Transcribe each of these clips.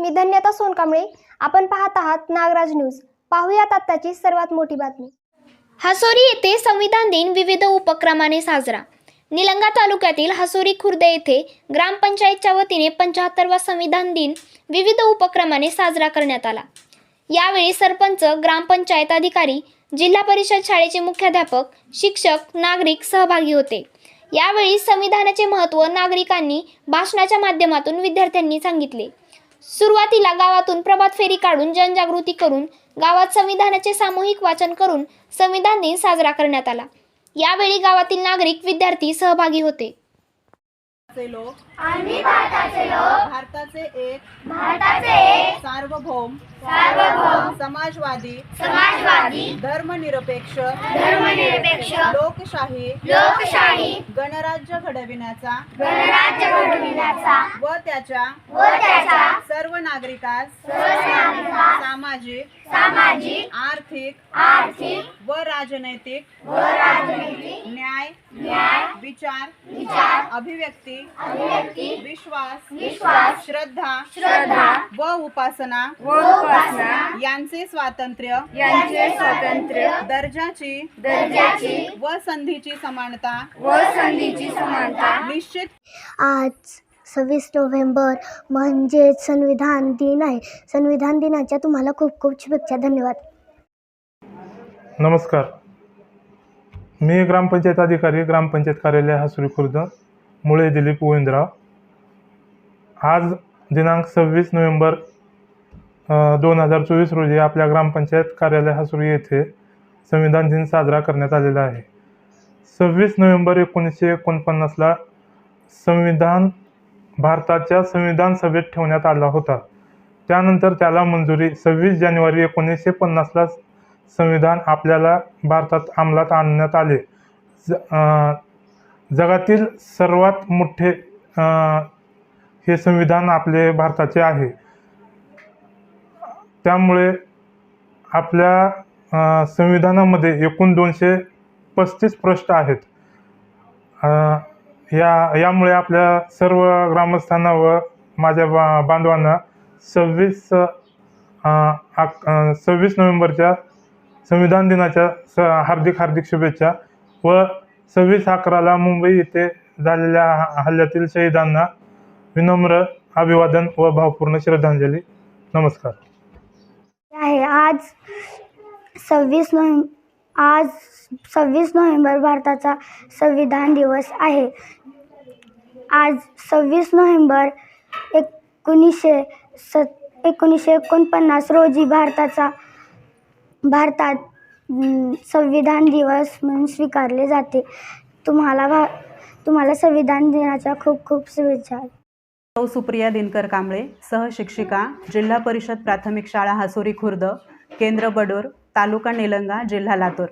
मी धन्यता सोनकांबळे. आपण पाहत आहात नागराज न्यूज. पाहूयात आताची सर्वात मोठी बातमी. हसोरी येथे संविधान दिन विविध उपक्रमाने साजरा. निलंगा तालुक्यातील हसोरी खुर्द येथे ग्रामपंचायतच्या वतीने 75वा संविधान दिन विविध उपक्रमाने साजरा करण्यात आला. यावेळी सरपंच, ग्रामपंचायत अधिकारी, जिल्हा परिषद शाळेचे मुख्याध्यापक, शिक्षक, नागरिक सहभागी होते. यावेळी संविधानाचे महत्त्व नागरिकांनी भाषणाच्या माध्यमातून विद्यार्थ्यांनी सांगितले. सुरुवातीला गावातून प्रभात फेरी काढून जनजागृती करून गावात संविधानाचे सामूहिक वाचन करून संविधान दिन साजरा करण्यात आला. यावेळी गावातील नागरिक, विद्यार्थी सहभागी होते. भारताचे एक सार्वभौम समाजवादी धर्मनिरपेक्ष लोकशाही गणराज्य घडविण्याचा व त्याच्या सर्व नागरिकास सामाजिक आर्थिक व राजनैतिक न्याय विचार अभिव्यक्ती विश्वास श्रद्धा व उपासना यांचे स्वातंत्र्य दर्जाची व संधीची समानता निश्चित. आज 26 नोव्हेंबर म्हणजे संविधान दिन आहे. संविधान दिनाच्या तुम्हाला खूप खूप शुभेच्छा. धन्यवाद. नमस्कार, मी ग्रामपंचायत अधिकारी, ग्रामपंचायत कार्यालय हसोरी खुर्द, मुळे दिलीप गोविंदराव. आज दिनांक 26 नोव्हेंबर 2024 रोजी आपल्या ग्रामपंचायत कार्यालय हसोरी येथे संविधान दिन साजरा करण्यात आलेला आहे. 26 नोव्हेंबर 1949ला संविधान भारताच्या संविधान सभेत ठेवण्यात आला होता. त्यानंतर त्याला मंजुरी 26 जानेवारी 1950ला संविधान आपल्याला भारतात अंमलात आणण्यात आले. जगातील सर्वात मोठे हे संविधान आपले भारताचे आहे. त्यामुळे आपल्या संविधानामध्ये एकूण 235 प्रश्न आहेत. यामुळे आपल्या सर्व ग्रामस्थांना व माझ्या बांधवांना 26 नोव्हेंबरच्या संविधान दिनाच्या हार्दिक शुभेच्छा व 26/11ला मुंबई येथे झालेल्या हल्ल्यातील शहीदांना विनम्र अभिवादन व भावपूर्ण श्रद्धांजली. नमस्कार. आज 26 नोव्हेंबर भारताचा संविधान दिवस आहे. आज 26 नोव्हेंबर 1949 रोजी भारतात संविधान दिवस म्हणून स्वीकारले जाते. तुम्हाला संविधान दिनाच्या खूप खूप शुभेच्छा. सुप्रिया दिनकर कांबळे, सहशिक्षिका, जिल्हा परिषद प्राथमिक शाळा हसोरी खुर्द, केंद्र बडूर, तालुका निलंगा, जिल्हा लातूर.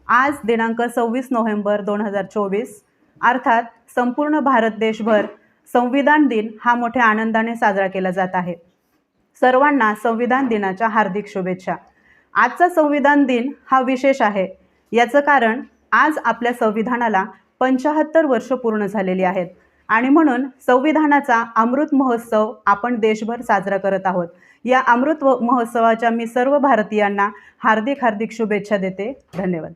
आज दिनांक 26 नोव्हेंबर 2024 अर्थात संपूर्ण भारत देशभर संविधान दिन हा मोठ्या आनंदाने साजरा केला जात आहे. सर्वांना संविधान दिनाच्या हार्दिक शुभेच्छा. आजचा संविधान दिन हा विशेष आहे. याचं कारण आज आपल्या संविधानाला 75 वर्ष पूर्ण झालेली आहेत आणि म्हणून संविधानाचा अमृत महोत्सव आपण देशभर साजरा करत आहोत. या अमृत महोत्सवाच्या मी सर्व भारतीयांना हार्दिक शुभेच्छा देते. धन्यवाद.